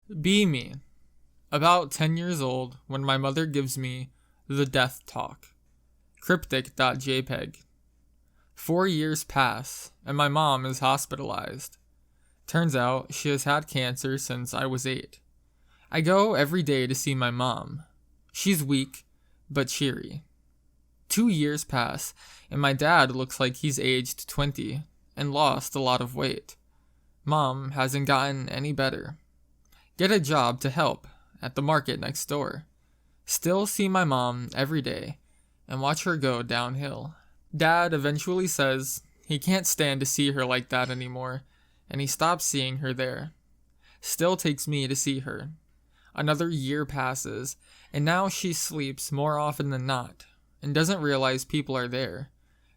Be me. About 10 years old when my mother gives me the death talk. Cryptic.jpg. 4 years pass and my mom is hospitalized. Turns out she has had cancer since I was 8. I go every day to see my mom. She's weak, but cheery. 2 years pass and my dad looks like he's aged 20 and lost a lot of weight. Mom hasn't gotten any better. Get a job to help at the market next door. Still see my mom every day and watch her go downhill. Dad eventually says he can't stand to see her like that anymore, and he stops seeing her there. Still takes me to see her. Another year passes, and now she sleeps more often than not, and doesn't realize people are there.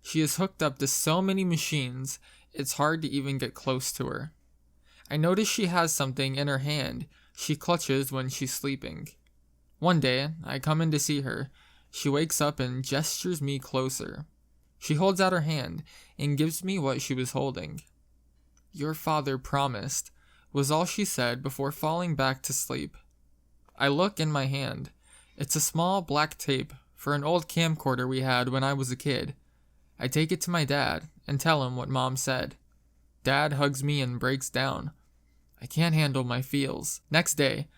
She is hooked up to so many machines, it's hard to even get close to her. I notice she has something in her hand she clutches when she's sleeping. One day, I come in to see her. She wakes up and gestures me closer. She holds out her hand and gives me what she was holding. "Your father promised," was all she said before falling back to sleep. I look in my hand. It's a small black tape for an old camcorder we had when I was a kid. I take it to my dad and tell him what Mom said. Dad hugs me and breaks down. I can't handle my feels. Next day,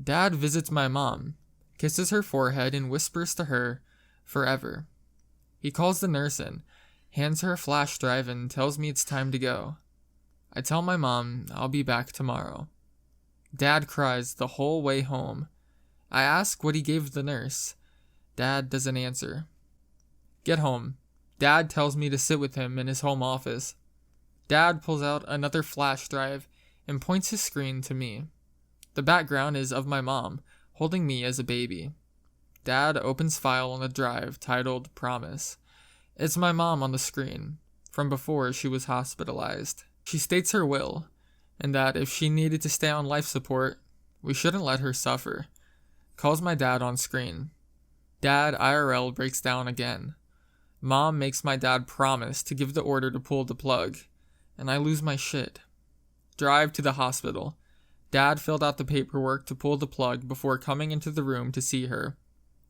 Dad visits my mom, kisses her forehead and whispers to her, "Forever." He calls the nurse in, hands her a flash drive and tells me it's time to go. I tell my mom I'll be back tomorrow. Dad cries the whole way home. I ask what he gave the nurse. Dad doesn't answer. Get home. Dad tells me to sit with him in his home office. Dad pulls out another flash drive and points his screen to me. The background is of my mom, holding me as a baby. Dad opens file on the drive titled Promise. It's my mom on the screen, from before she was hospitalized. She states her will, and that if she needed to stay on life support, we shouldn't let her suffer. Calls my dad on screen. Dad IRL breaks down again. Mom makes my dad promise to give the order to pull the plug, and I lose my shit. Drive to the hospital. Dad filled out the paperwork to pull the plug before coming into the room to see her.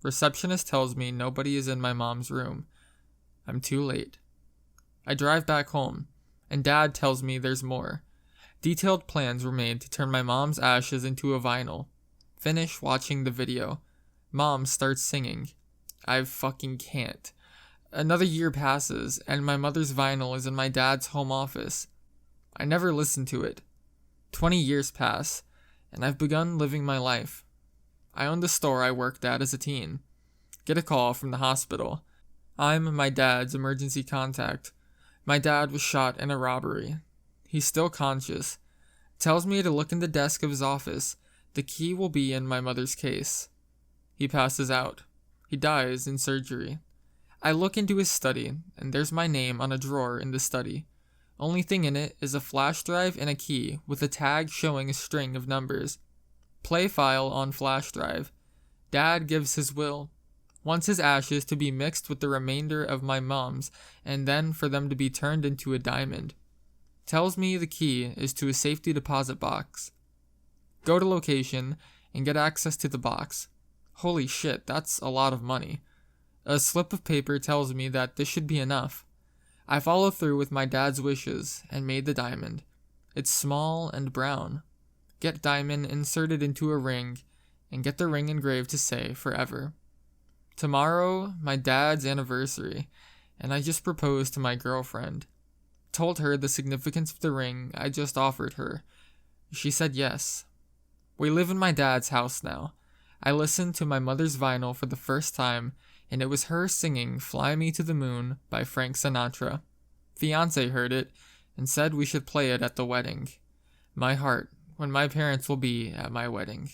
Receptionist tells me nobody is in my mom's room. I'm too late. I drive back home, and Dad tells me there's more. Detailed plans were made to turn my mom's ashes into a vinyl. Finish watching the video. Mom starts singing. I fucking can't. Another year passes, and my mother's vinyl is in my dad's home office. I never listened to it. 20 years pass, and I've begun living my life. I own the store I worked at as a teen. Get a call from the hospital. I'm my dad's emergency contact. My dad was shot in a robbery. He's still conscious. Tells me to look in the desk of his office. The key will be in my mother's case. He passes out. He dies in surgery. I look into his study, and there's my name on a drawer in the study. Only thing in it is a flash drive and a key with a tag showing a string of numbers. Play file on flash drive. Dad gives his will. Wants his ashes to be mixed with the remainder of my mom's and then for them to be turned into a diamond. Tells me the key is to a safety deposit box. Go to location and get access to the box. Holy shit, that's a lot of money. A slip of paper tells me that this should be enough. I follow through with my dad's wishes and made the diamond. It's small and brown. Get diamond inserted into a ring and get the ring engraved to say forever. Tomorrow, my dad's anniversary, and I just proposed to my girlfriend. Told her the significance of the ring I just offered her. She said yes. We live in my dad's house now. I listened to my mother's vinyl for the first time, and it was her singing Fly Me to the Moon by Frank Sinatra. Fiancé heard it and said we should play it at the wedding. My heart, when my parents will be at my wedding.